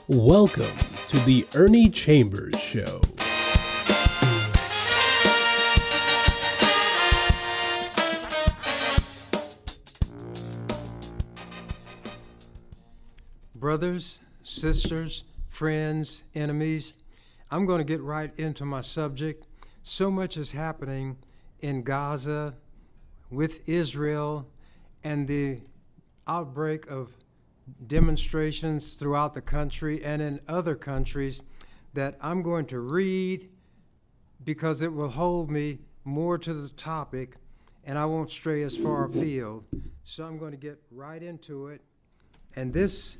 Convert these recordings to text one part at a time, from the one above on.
Welcome to the Ernie Chambers Show. Brothers, sisters, friends, enemies, I'm going to get right into my subject. So much is happening in Gaza with Israel and the outbreak of demonstrations throughout the country and in other countries that I'm going to read because it will hold me more to the topic and I won't stray as far afield. So I'm going to get right into it. And this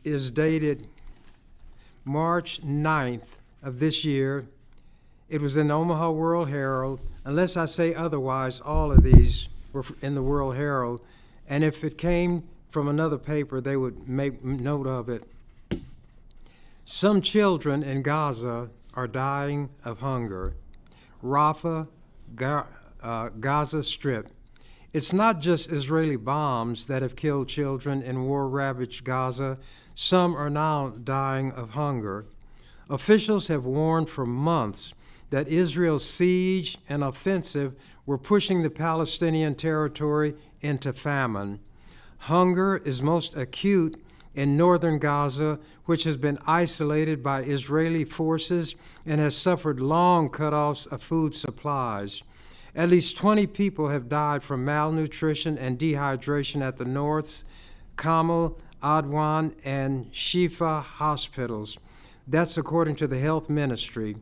is dated March 9th of this year. It was in the Omaha World Herald. Unless I say otherwise, all of these were in the World Herald. And if it came from another paper, they would make note of it. Some children in Gaza are dying of hunger. Rafah, Gaza Strip. It's not just Israeli bombs that have killed children in war-ravaged Gaza. Some are now dying of hunger. Officials have warned for months that Israel's siege and offensive were pushing the Palestinian territory into famine. Hunger is most acute in northern Gaza, which has been isolated by Israeli forces and has suffered long cutoffs of food supplies. At least 20 people have died from malnutrition and dehydration at the North's Kamal, Adwan, and Shifa hospitals. That's according to the health ministry.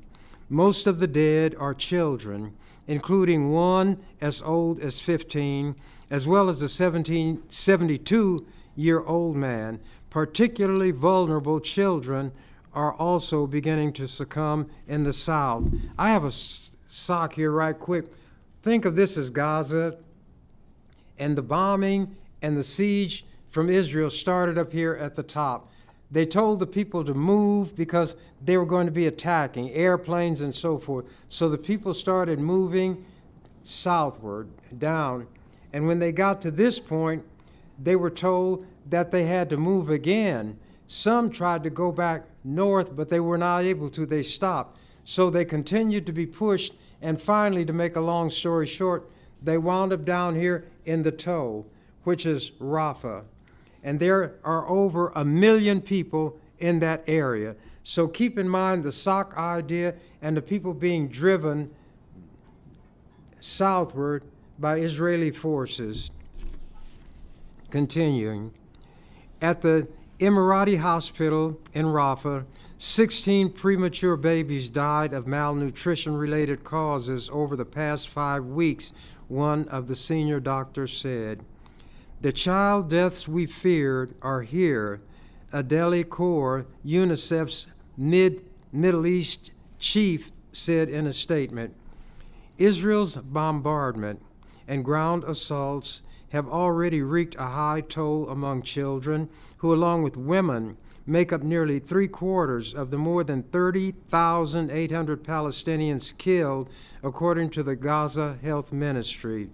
Most of the dead are children, including one as old as 15, as well as a 72-year-old man. Particularly vulnerable children are also beginning to succumb in the south. I have a sock here right quick. Think of this as Gaza, and the bombing and the siege from Israel started up here at the top. They told the people to move because they were going to be attacking, airplanes and so forth. So the people started moving southward, down. And when they got to this point, they were told that they had to move again. Some tried to go back north, but they were not able to. They stopped. So they continued to be pushed. And finally, to make a long story short, they wound up down here in the toe, which is Rafah. And there are over 1 million people in that area. So keep in mind the sock idea and the people being driven southward by Israeli forces. Continuing, at the Emirati hospital in Rafah, 16 premature babies died of malnutrition-related causes over the past 5 weeks, one of the senior doctors said. The child deaths we feared are here, Adeli Kaur, UNICEF's Middle East chief, said in a statement. Israel's bombardment and ground assaults have already wreaked a high toll among children, who, along with women, make up nearly 3/4 of the more than 30,800 Palestinians killed, according to the Gaza Health Ministry.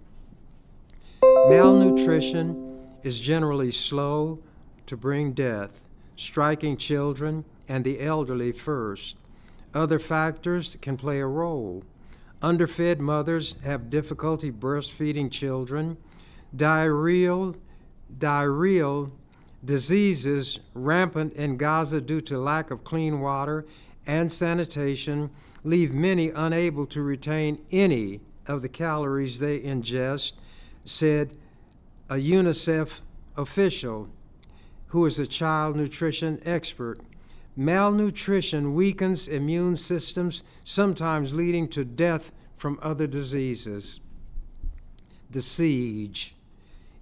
Malnutrition is generally slow to bring death, striking children and the elderly first. Other factors can play a role. Underfed mothers have difficulty breastfeeding children. Diarrheal diseases rampant in Gaza due to lack of clean water and sanitation leave many unable to retain any of the calories they ingest, said a UNICEF official who is a child nutrition expert. Malnutrition weakens immune systems, sometimes leading to death from other diseases. The siege.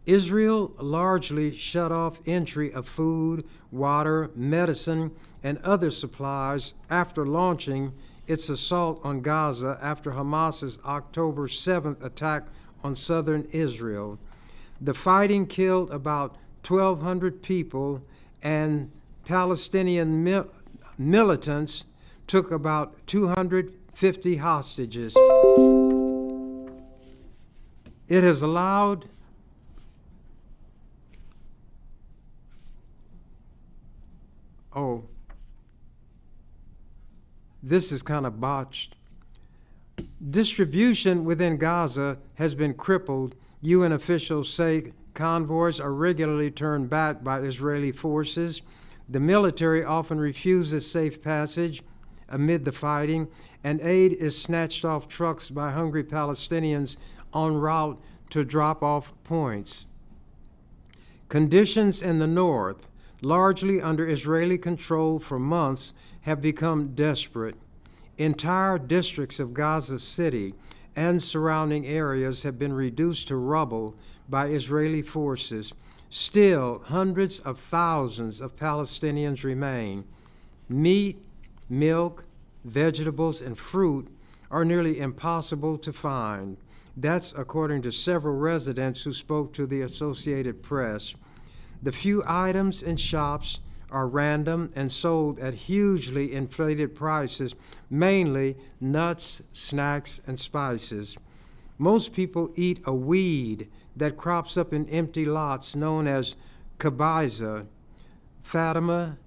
Israel largely shut off entry of food, water, medicine, and other supplies after launching its assault on Gaza after Hamas's October 7th attack on southern Israel. The fighting killed about 1,200 people, and Palestinian militants took about 250 hostages. It has allowed this is kind of botched. Distribution within Gaza has been crippled. UN officials say convoys are regularly turned back by Israeli forces. The military often refuses safe passage amid the fighting, and aid is snatched off trucks by hungry Palestinians en route to drop-off points. Conditions in the north, largely under Israeli control for months, have become desperate. Entire districts of Gaza City and surrounding areas have been reduced to rubble by Israeli forces. Still, hundreds of thousands of Palestinians remain. Meat, milk, vegetables, and fruit are nearly impossible to find. That's according to several residents who spoke to the Associated Press. The few items in shops are random and sold at hugely inflated prices, mainly nuts, snacks, and spices. Most people eat a weed that crops up in empty lots known as kabiza. Fatima,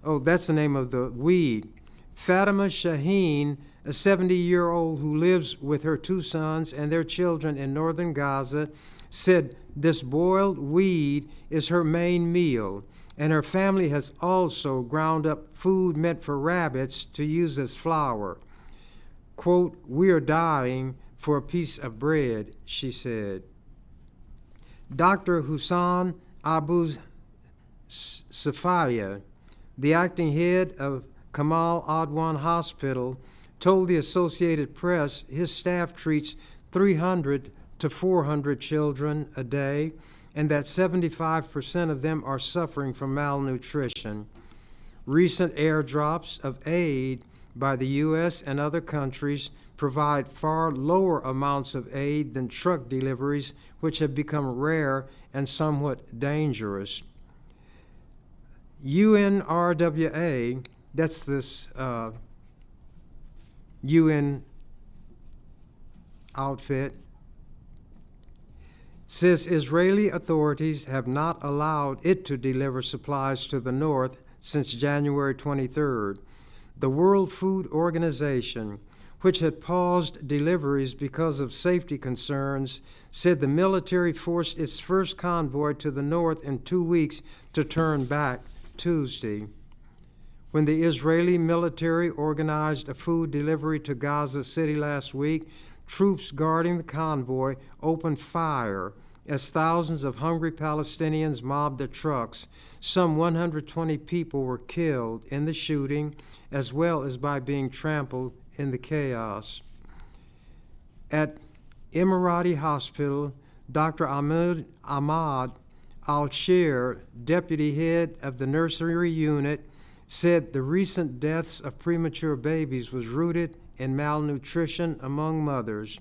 that's the name of the weed. Fatima Shaheen, a 70-year-old who lives with her 2 sons and their children in northern Gaza, said this boiled weed is her main meal, and her family has also ground up food meant for rabbits to use as flour. Quote, "We are dying for a piece of bread," she said. Dr. Hussan Abu Safaya, the acting head of Kamal Adwan Hospital, told the Associated Press his staff treats 300 to 400 children a day, and that 75% of them are suffering from malnutrition. Recent airdrops of aid by the U.S. and other countries provide far lower amounts of aid than truck deliveries, which have become rare and somewhat dangerous. UNRWA, that's this UN outfit, says Israeli authorities have not allowed it to deliver supplies to the north since January 23rd. The World Food Organization, which had paused deliveries because of safety concerns, said the military forced its first convoy to the north in 2 weeks to turn back Tuesday. When the Israeli military organized a food delivery to Gaza City last week, troops guarding the convoy opened fire as thousands of hungry Palestinians mobbed the trucks. Some 120 people were killed in the shooting, as well as by being trampled in the chaos. At Emirati Hospital, Dr. Ahmad Al-Shir, deputy head of the nursery unit, said the recent deaths of premature babies was rooted in malnutrition among mothers.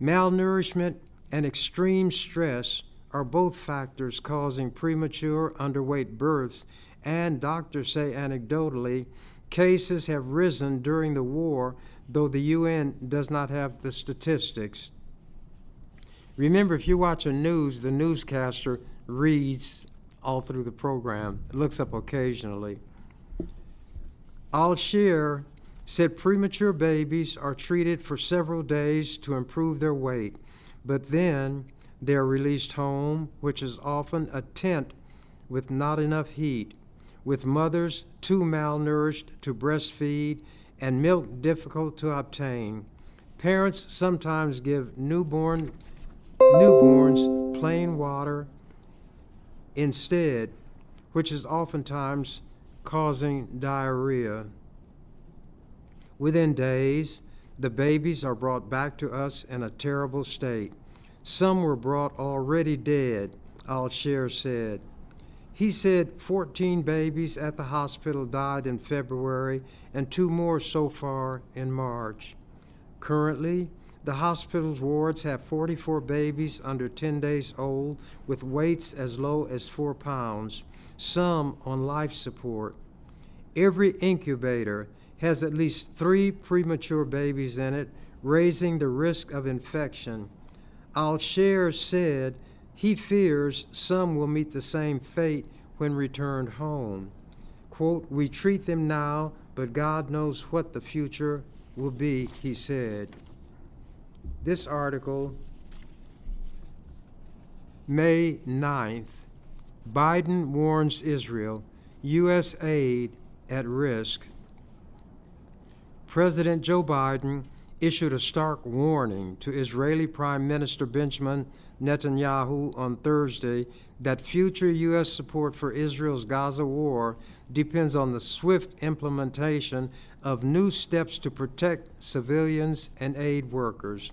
Malnourishment and extreme stress are both factors causing premature underweight births, and doctors say anecdotally, cases have risen during the war, though the UN does not have the statistics. Remember, if you watch the news, the newscaster reads all through the program, looks up occasionally. Al-Shir said premature babies are treated for several days to improve their weight, but then they are released home, which is often a tent with not enough heat, with mothers too malnourished to breastfeed and milk difficult to obtain. Parents sometimes give newborns plain water instead, which is oftentimes causing diarrhea. Within days, the babies are brought back to us in a terrible state. Some were brought already dead, Al-Shir said. He said 14 babies at the hospital died in February and 2 more so far in March. Currently, the hospital's wards have 44 babies under 10 days old with weights as low as 4 pounds, some on life support. Every incubator has at least 3 premature babies in it, raising the risk of infection. Al-Shir said he fears some will meet the same fate when returned home. Quote, "We treat them now but God knows what the future will be, he said. This article, May 9th, Biden warns Israel, U.S. aid at risk. President Joe Biden issued a stark warning to Israeli Prime Minister Benjamin Netanyahu on Thursday that future U.S. support for Israel's Gaza war depends on the swift implementation of new steps to protect civilians and aid workers.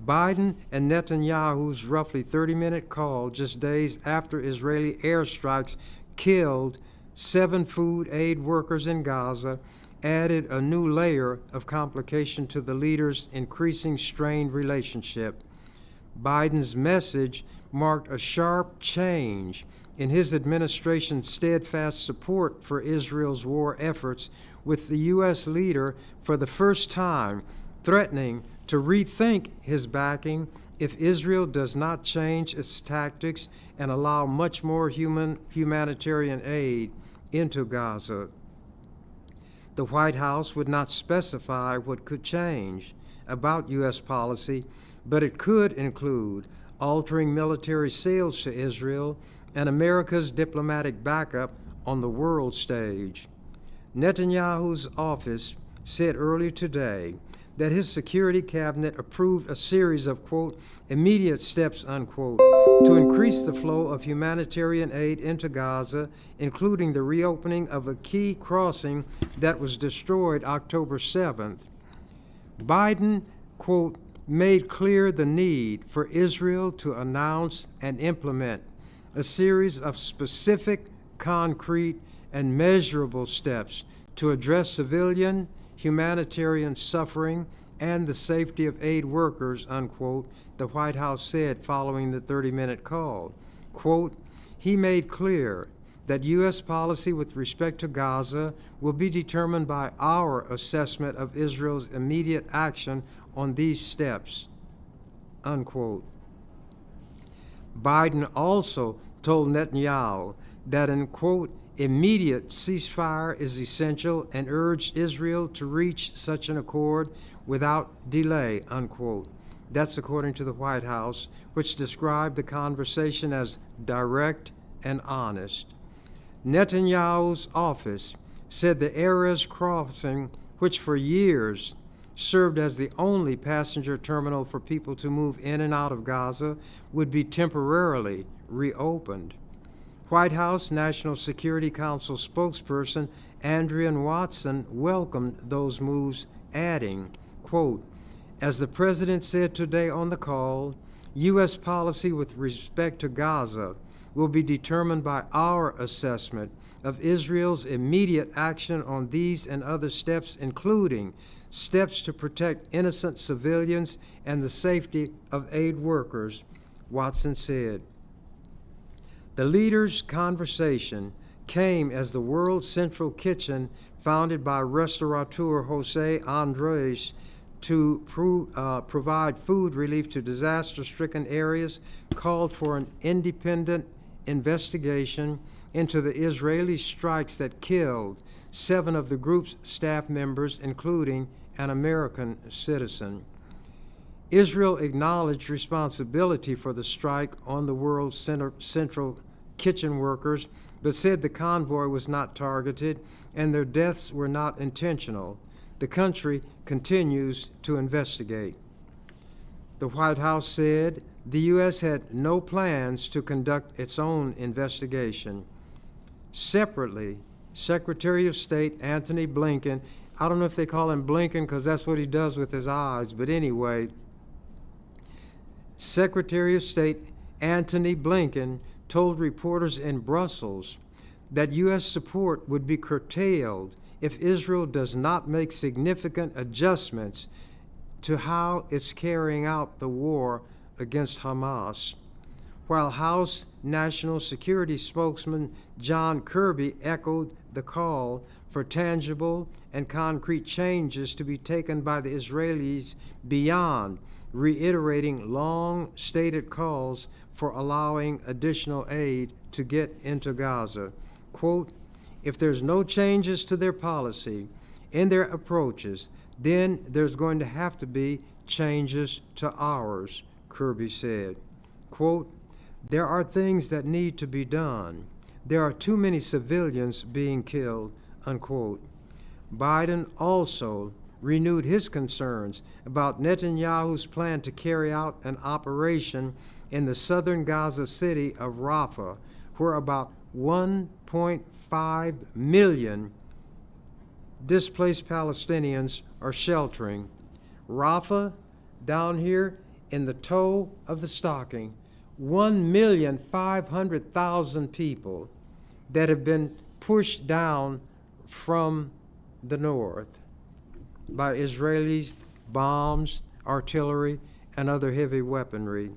Biden and Netanyahu's roughly 30-minute call just days after Israeli airstrikes killed 7 food aid workers in Gaza added a new layer of complication to the leaders' increasing strained relationship. Biden's message marked a sharp change in his administration's steadfast support for Israel's war efforts, with the U.S. leader for the first time threatening to rethink his backing if Israel does not change its tactics and allow much more humanitarian aid into Gaza. The White House would not specify what could change about U.S. policy, but it could include altering military sales to Israel and America's diplomatic backup on the world stage. Netanyahu's office said earlier today that his security cabinet approved a series of, quote, immediate steps, unquote, to increase the flow of humanitarian aid into Gaza, including the reopening of a key crossing that was destroyed October 7th. Biden, quote, made clear the need for Israel to announce and implement a series of specific, concrete, and measurable steps to address civilian, humanitarian suffering, and the safety of aid workers, unquote, the White House said following the 30-minute call. Quote, he made clear that U.S. policy with respect to Gaza will be determined by our assessment of Israel's immediate action on these steps, unquote. Biden also told Netanyahu that an, quote, immediate ceasefire is essential and urged Israel to reach such an accord without delay, unquote. That's according to the White House, which described the conversation as direct and honest. Netanyahu's office said the Erez crossing, which for years served as the only passenger terminal for people to move in and out of Gaza, would be temporarily reopened. White House National Security Council spokesperson Andrea Watson welcomed those moves, adding, quote, as the president said today on the call, U.S. policy with respect to Gaza will be determined by our assessment of Israel's immediate action on these and other steps, including steps to protect innocent civilians and the safety of aid workers, Watson said. The leaders' conversation came as the World Central Kitchen, founded by restaurateur Jose Andres to provide food relief to disaster-stricken areas, called for an independent investigation into the Israeli strikes that killed 7 of the group's staff members, including an American citizen. Israel acknowledged responsibility for the strike on the World Central Kitchen workers, but said the convoy was not targeted and their deaths were not intentional. The country continues to investigate. The White House said the U.S. had no plans to conduct its own investigation. Separately, Secretary of State Antony Blinken, I don't know if they call him Blinken because that's what he does with his eyes, but anyway, Secretary of State Antony Blinken told reporters in Brussels that U.S. support would be curtailed if Israel does not make significant adjustments to how it's carrying out the war against Hamas. While House National Security spokesman John Kirby echoed the call for tangible and concrete changes to be taken by the Israelis beyond reiterating long-stated calls for allowing additional aid to get into Gaza. Quote, if there's no changes to their policy, in their approaches, then there's going to have to be changes to ours, Kirby said. Quote, there are things that need to be done. There are too many civilians being killed, unquote. Biden also renewed his concerns about Netanyahu's plan to carry out an operation in the southern Gaza city of Rafah, where about 1.5 million displaced Palestinians are sheltering. Rafah, down here in the toe of the stocking, 1,500,000 people that have been pushed down from the north by Israeli bombs, artillery, and other heavy weaponry.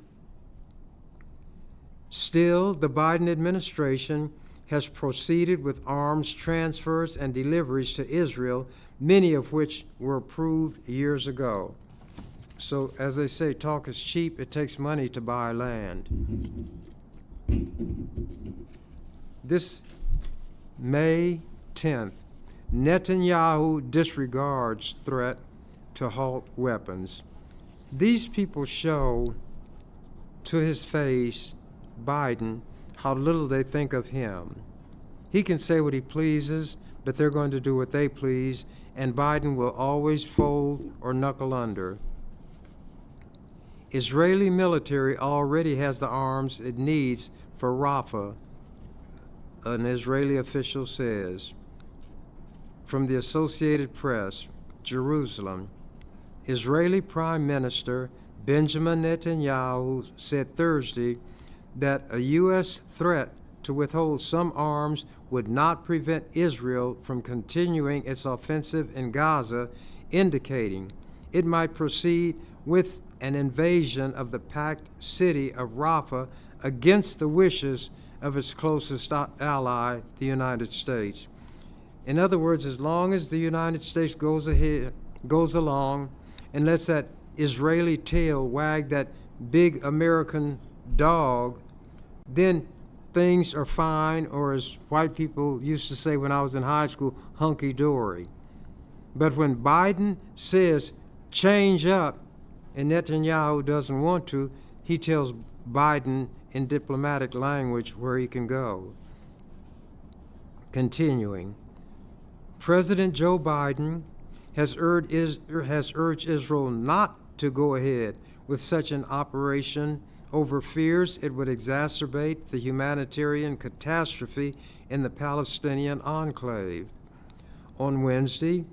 Still, the Biden administration has proceeded with arms transfers and deliveries to Israel, many of which were approved years ago. So, as they say, talk is cheap. It takes money to buy land. This May 10th, Netanyahu disregards threat to halt weapons. These people show to his face, Biden, how little they think of him. He can say what he pleases, but they're going to do what they please, and Biden will always fold or knuckle under. Israeli military already has the arms it needs for Rafah, an Israeli official says. From the Associated Press, Jerusalem, Israeli Prime Minister Benjamin Netanyahu said Thursday that a U.S. threat to withhold some arms would not prevent Israel from continuing its offensive in Gaza, indicating it might proceed with an invasion of the packed city of Rafah against the wishes of its closest ally, the United States. In other words, as long as the United States goes along and lets that Israeli tail wag that big American dog, then things are fine, or as white people used to say when I was in high school, hunky-dory. But when Biden says change up and Netanyahu doesn't want to, he tells Biden in diplomatic language where he can go. Continuing, President Joe Biden has urged Israel not to go ahead with such an operation over fears it would exacerbate the humanitarian catastrophe in the Palestinian enclave. On Wednesday,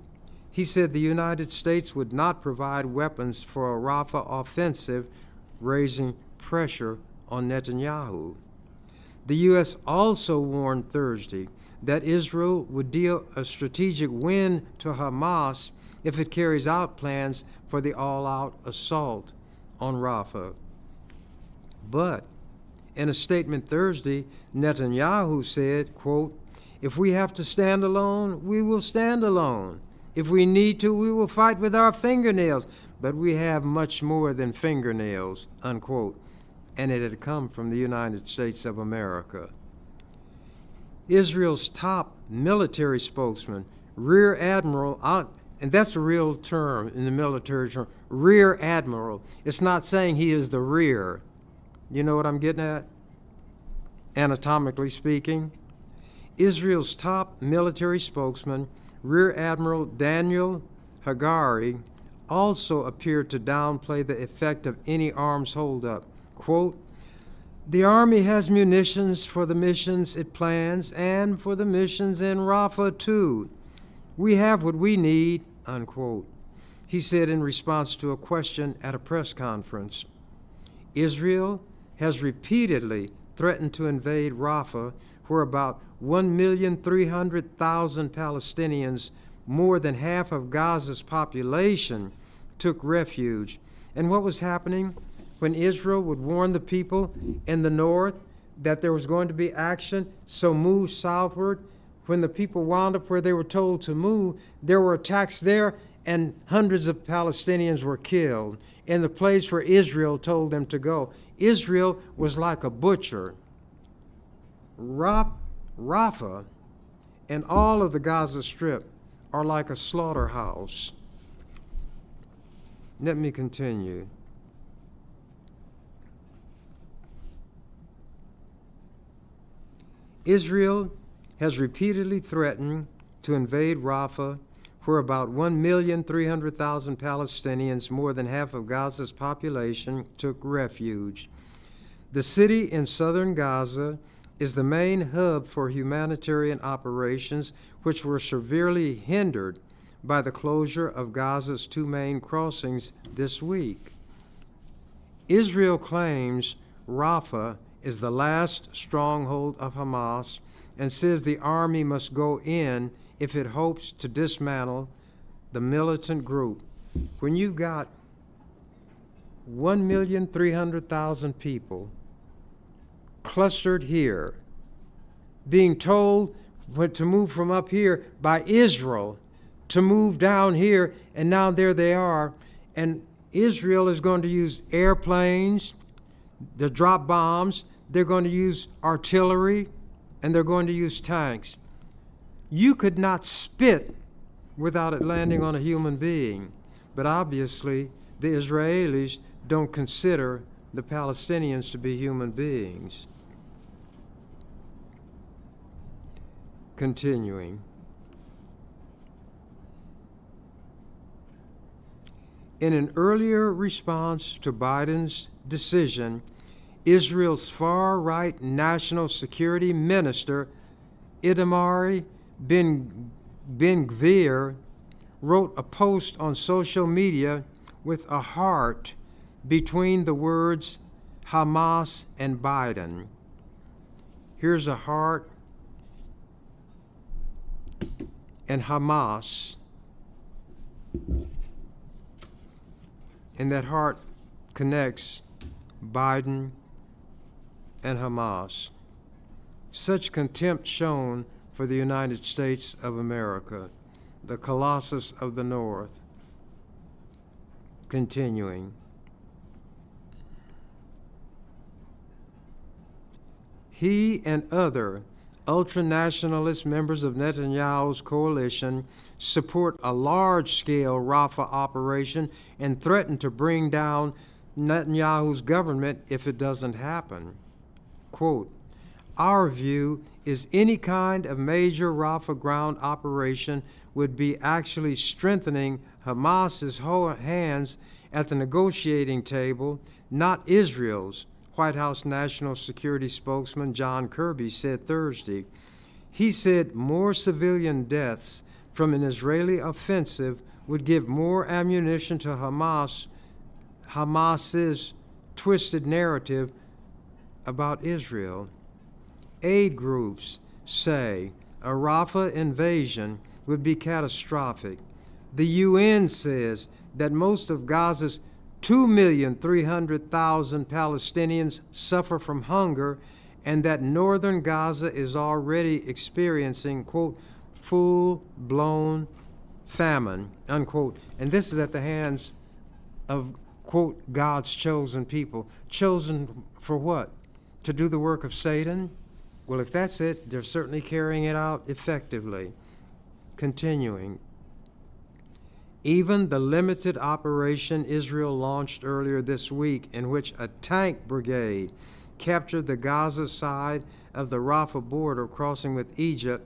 he said the United States would not provide weapons for a Rafah offensive, raising pressure on Netanyahu. The U.S. also warned Thursday that Israel would deal a strategic win to Hamas if it carries out plans for the all-out assault on Rafah. But in a statement Thursday, Netanyahu said, quote, if we have to stand alone, we will stand alone. If we need to, we will fight with our fingernails. But we have much more than fingernails, unquote. And it had come from the United States of America. Israel's top military spokesman, Rear Admiral, and that's a real term in the military term, Rear Admiral. It's not saying he is the rear. You know what I'm getting at? Anatomically speaking. Israel's top military spokesman, Rear Admiral Daniel Hagari, also appeared to downplay the effect of any arms holdup. Quote, the Army has munitions for the missions it plans and for the missions in Rafah too. We have what we need, unquote, he said in response to a question at a press conference. Israel has repeatedly threatened to invade Rafah, where about 1,300,000 Palestinians, more than half of Gaza's population, took refuge. And what was happening when Israel would warn the people in the north that there was going to be action, so move southward? When the people wound up where they were told to move, there were attacks there, and hundreds of Palestinians were killed in the place where Israel told them to go. Israel was like a butcher. Rafah and all of the Gaza Strip are like a slaughterhouse. Let me continue. Israel has repeatedly threatened to invade Rafah, where about 1,300,000 Palestinians, more than half of Gaza's population, took refuge. The city in southern Gaza is the main hub for humanitarian operations, which were severely hindered by the closure of Gaza's two main crossings this week. Israel claims Rafah is the last stronghold of Hamas and says the army must go in if it hopes to dismantle the militant group. When you've got 1,300,000 people clustered here, being told to move from up here by Israel to move down here, and now there they are, and Israel is going to use airplanes to drop bombs, they're going to use artillery, and they're going to use tanks. You could not spit without it landing on a human being. But obviously, the Israelis don't consider the Palestinians to be human beings. Continuing. In an earlier response to Biden's decision, Israel's far-right national security minister, Itamar Ben-Gvir, wrote a post on social media with a heart between the words Hamas and Biden. Here's a heart and Hamas, and that heart connects Biden and Hamas. Such contempt shown for the United States of America, the Colossus of the North. Continuing. He and other ultranationalist members of Netanyahu's coalition support a large-scale Rafah operation and threaten to bring down Netanyahu's government if it doesn't happen. Quote, "Our view is any kind of major Rafah ground operation would be actually strengthening Hamas's hands at the negotiating table, not Israel's," White House National Security spokesman John Kirby said Thursday. He said more civilian deaths from an Israeli offensive would give more ammunition to Hamas's twisted narrative about Israel. Aid groups say a Rafah invasion would be catastrophic. The UN says that most of Gaza's 2,300,000 Palestinians suffer from hunger, and that northern Gaza is already experiencing, quote, full-blown famine, unquote. And this is at the hands of, quote, God's chosen people. Chosen for what? To do the work of Satan? Well, if that's it, they're certainly carrying it out effectively. Continuing. Even the limited operation Israel launched earlier this week, in which a tank brigade captured the Gaza side of the Rafah border crossing with Egypt,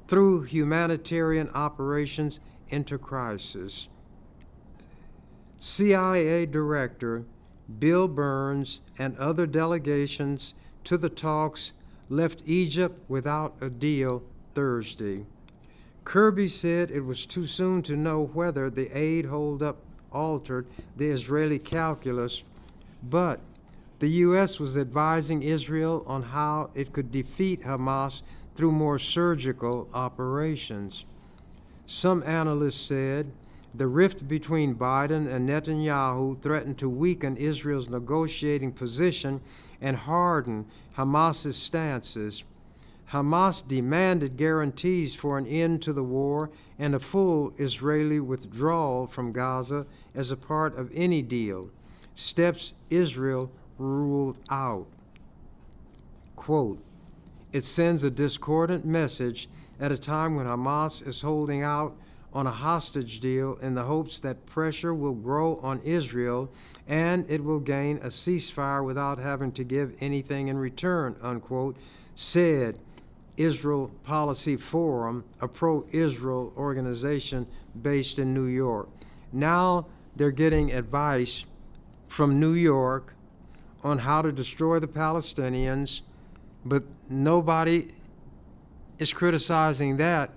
threw humanitarian operations into crisis. CIA Director Bill Burns and other delegations to the talks left Egypt without a deal Thursday. Kirby said it was too soon to know whether the aid holdup altered the Israeli calculus, but the U.S. was advising Israel on how it could defeat Hamas through more surgical operations. Some analysts said the rift between Biden and Netanyahu threatened to weaken Israel's negotiating position and harden Hamas's stances. Hamas demanded guarantees for an end to the war and a full Israeli withdrawal from Gaza as a part of any deal, steps Israel ruled out. Quote, "It sends a discordant message at a time when Hamas is holding out on a hostage deal in the hopes that pressure will grow on Israel and it will gain a ceasefire without having to give anything in return, unquote, said Israel Policy Forum, a pro-Israel organization based in New York. Now they're getting advice from New York on how to destroy the Palestinians, but nobody is criticizing that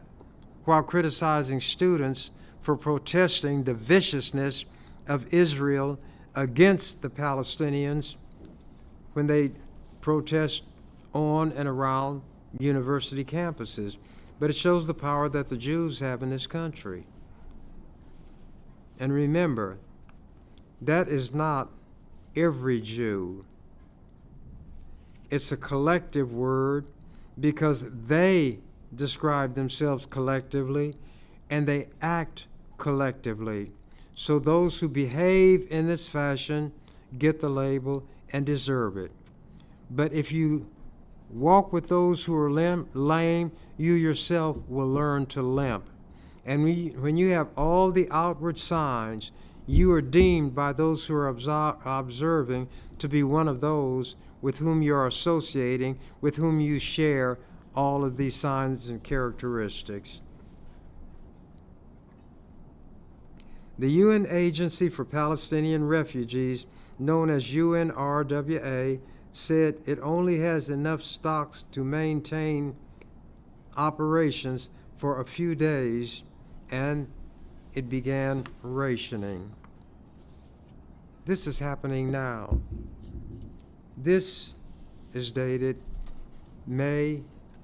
while criticizing students for protesting the viciousness of Israel against the Palestinians when they protest on and around university campuses. But it shows the power that the Jews have in this country. And remember, that is not every Jew. It's a collective word because they describe themselves collectively and they act collectively. So those who behave in this fashion get the label and deserve it. But if you walk with those who are lame, you yourself will learn to limp. And when you have all the outward signs, you are deemed by those who are observing to be one of those with whom you are associating, with whom you share all of these signs and characteristics. The UN Agency for Palestinian Refugees, known as UNRWA, said it only has enough stocks to maintain operations for a few days, and it began rationing. This is happening now. This is dated May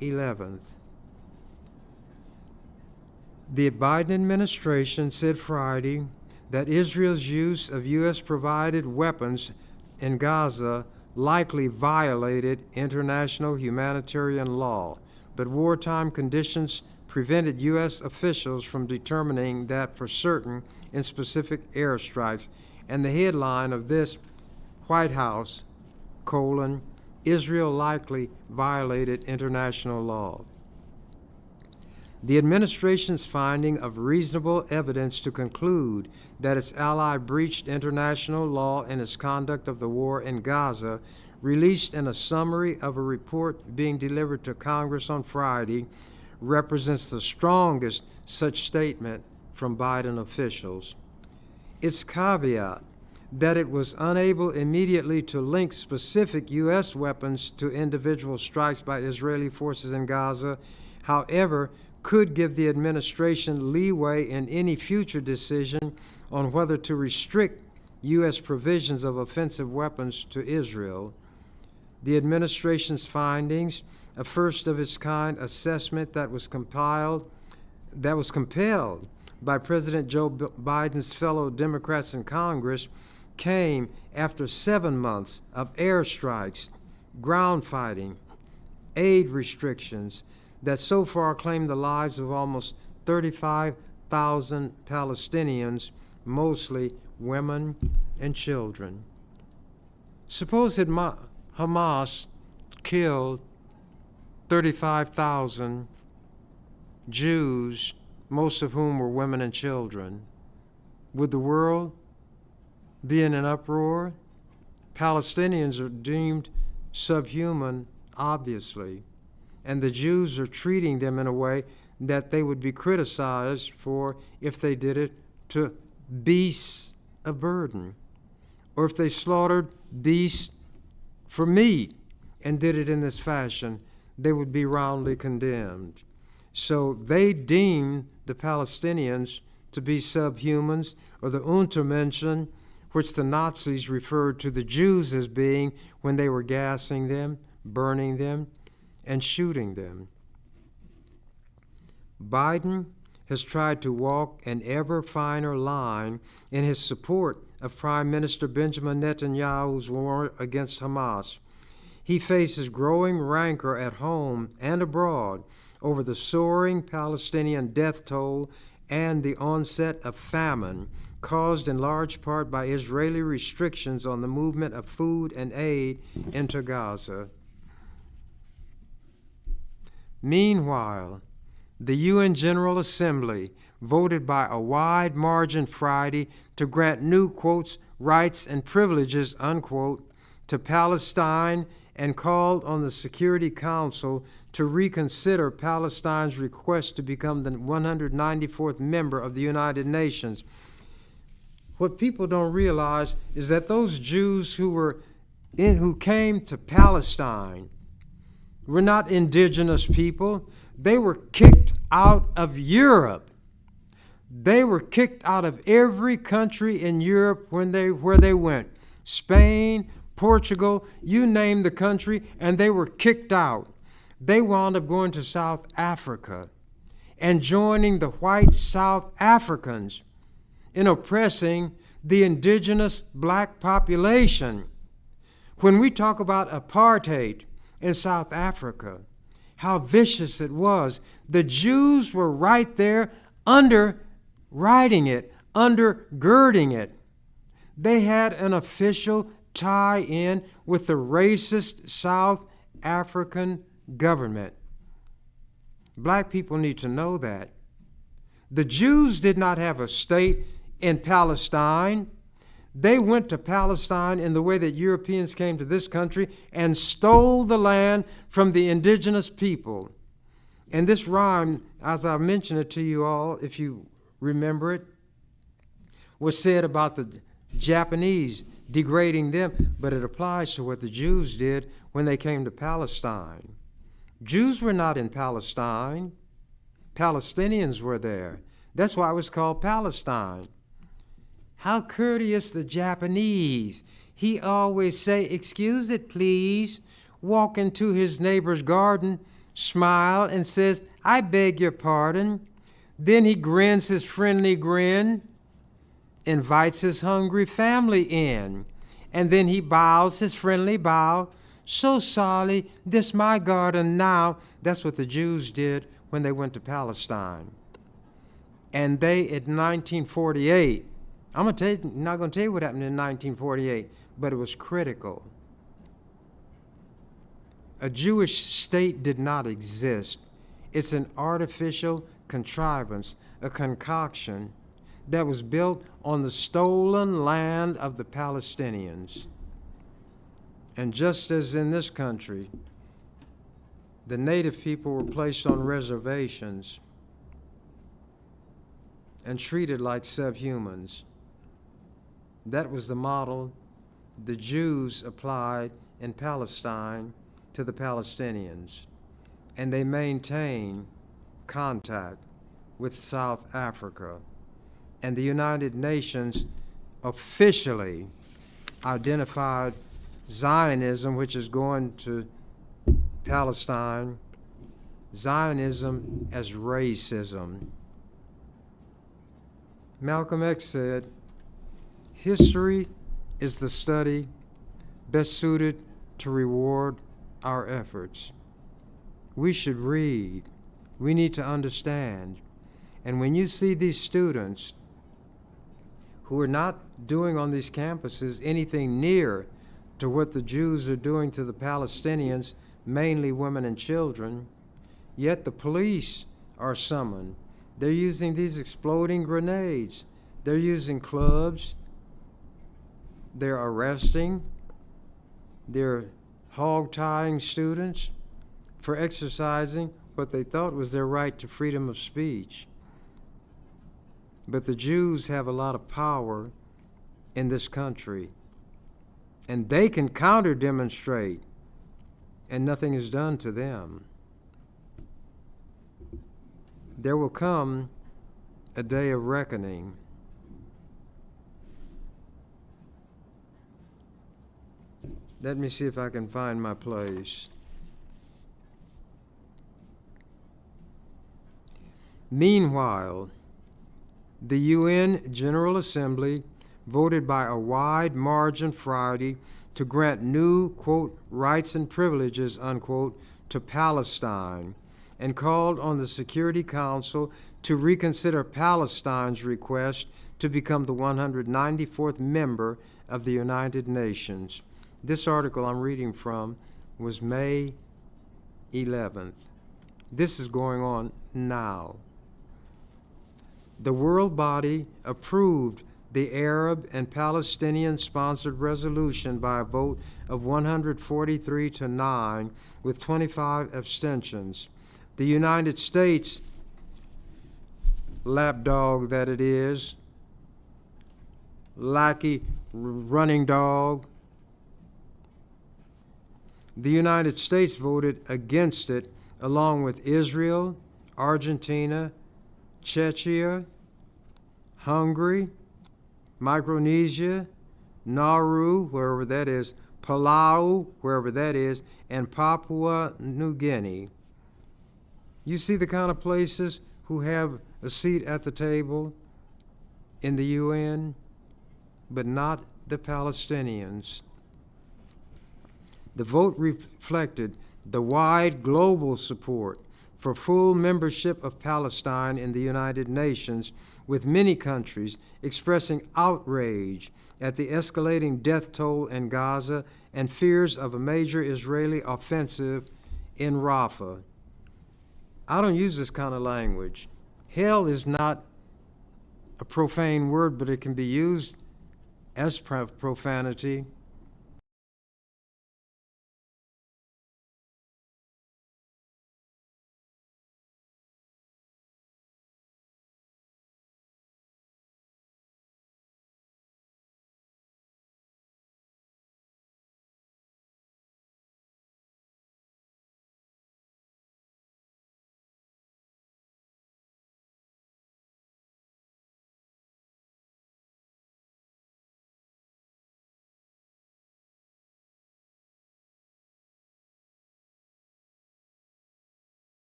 11th. The Biden administration said Friday that Israel's use of U.S.-provided weapons in Gaza likely violated international humanitarian law, but wartime conditions prevented U.S. officials from determining that for certain in specific airstrikes. And the headline of this, White House, Israel likely violated international law. The administration's finding of reasonable evidence to conclude that its ally breached international law in its conduct of the war in Gaza, released in a summary of a report being delivered to Congress on Friday, represents the strongest such statement from Biden officials. Its caveat that it was unable immediately to link specific U.S. weapons to individual strikes by Israeli forces in Gaza, however, could give the administration leeway in any future decision on whether to restrict U.S. provisions of offensive weapons to Israel. The administration's findings, a first-of-its-kind assessment that was compelled by President Joe Biden's fellow Democrats in Congress, came after 7 months of airstrikes, ground fighting, aid restrictions that so far claimed the lives of almost 35,000 Palestinians, mostly women and children. Suppose that Hamas killed 35,000 Jews, most of whom were women and children. Would the world be in an uproar? Palestinians are deemed subhuman, obviously, and the Jews are treating them in a way that they would be criticized for if they did it to beasts of burden, or if they slaughtered beasts for meat and did it in this fashion, they would be roundly condemned. So they deem the Palestinians to be subhumans, or the Untermenschen, which the Nazis referred to the Jews as being when they were gassing them, burning them, and shooting them. Biden has tried to walk an ever finer line in his support of Prime Minister Benjamin Netanyahu's war against Hamas. He faces growing rancor at home and abroad over the soaring Palestinian death toll and the onset of famine, caused in large part by Israeli restrictions on the movement of food and aid into Gaza. Meanwhile, the UN General Assembly voted by a wide margin Friday to grant new, quotes, rights and privileges, unquote, to Palestine, and called on the Security Council to reconsider Palestine's request to become the 194th member of the United Nations. What people don't realize is that those Jews who came to Palestine were not indigenous people. They were kicked out of Europe. They were kicked out of every country in Europe where they went. Spain, Portugal, you name the country, and they were kicked out. They wound up going to South Africa and joining the white South Africans in oppressing the indigenous black population. When we talk about apartheid in South Africa, how vicious it was, the Jews were right there underwriting it, undergirding it. They had an official tie-in with the racist South African government. Black people need to know that. The Jews did not have a state in Palestine. They went to Palestine in the way that Europeans came to this country and stole the land from the indigenous people. And this rhyme, as I mentioned it to you all, if you remember it, was said about the Japanese degrading them, but it applies to what the Jews did when they came to Palestine. Jews were not in Palestine. Palestinians were there. That's why it was called Palestine. How courteous the Japanese. He always say, "Excuse it, please." Walk into his neighbor's garden, smile, and says, "I beg your pardon." Then he grins his friendly grin, invites his hungry family in, and then he bows his friendly bow. "So sorry, this my garden now." That's what the Jews did when they went to Palestine. And they, in 1948, I'm not going to tell you what happened in 1948, but it was critical. A Jewish state did not exist. It's an artificial contrivance, a concoction that was built on the stolen land of the Palestinians. And just as in this country, the native people were placed on reservations and treated like subhumans. That was the model the Jews applied in Palestine to the Palestinians. And they maintained contact with South Africa. And the United Nations officially identified Zionism, which is going to Palestine, Zionism as racism. Malcolm X said, "History is the study best suited to reward our efforts." We should read. We need to understand. And when you see these students who are not doing on these campuses anything near to what the Jews are doing to the Palestinians, mainly women and children, yet the police are summoned. They're using these exploding grenades. They're using clubs. They're arresting. They're hog-tying students for exercising what they thought was their right to freedom of speech. But the Jews have a lot of power in this country, and they can counter-demonstrate, and nothing is done to them. There will come a day of reckoning. Let me see if I can find my place. Meanwhile, the UN General Assembly voted by a wide margin Friday to grant new, quote, rights and privileges, unquote, to Palestine, and called on the Security Council to reconsider Palestine's request to become the 194th member of the United Nations. This article I'm reading from was May 11th. This is going on now. The world body approved the Arab and Palestinian-sponsored resolution by a vote of 143 to 9 with 25 abstentions. The United States, lapdog that it is, lackey running dog, the United States voted against it along with Israel, Argentina, Czechia, Hungary, Micronesia, Nauru, wherever that is, Palau, wherever that is, and Papua New Guinea. You see the kind of places who have a seat at the table in the UN, but not the Palestinians. The vote reflected the wide global support for full membership of Palestine in the United Nations, with many countries expressing outrage at the escalating death toll in Gaza and fears of a major Israeli offensive in Rafah. I don't use this kind of language. Hell is not a profane word, but it can be used as profanity.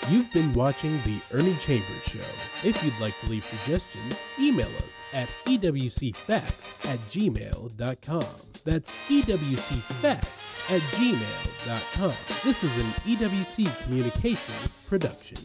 You've been watching The Ernie Chambers Show. If you'd like to leave suggestions, email us at ewcfacts@gmail.com. That's ewcfacts@gmail.com. This is an EWC Communications production.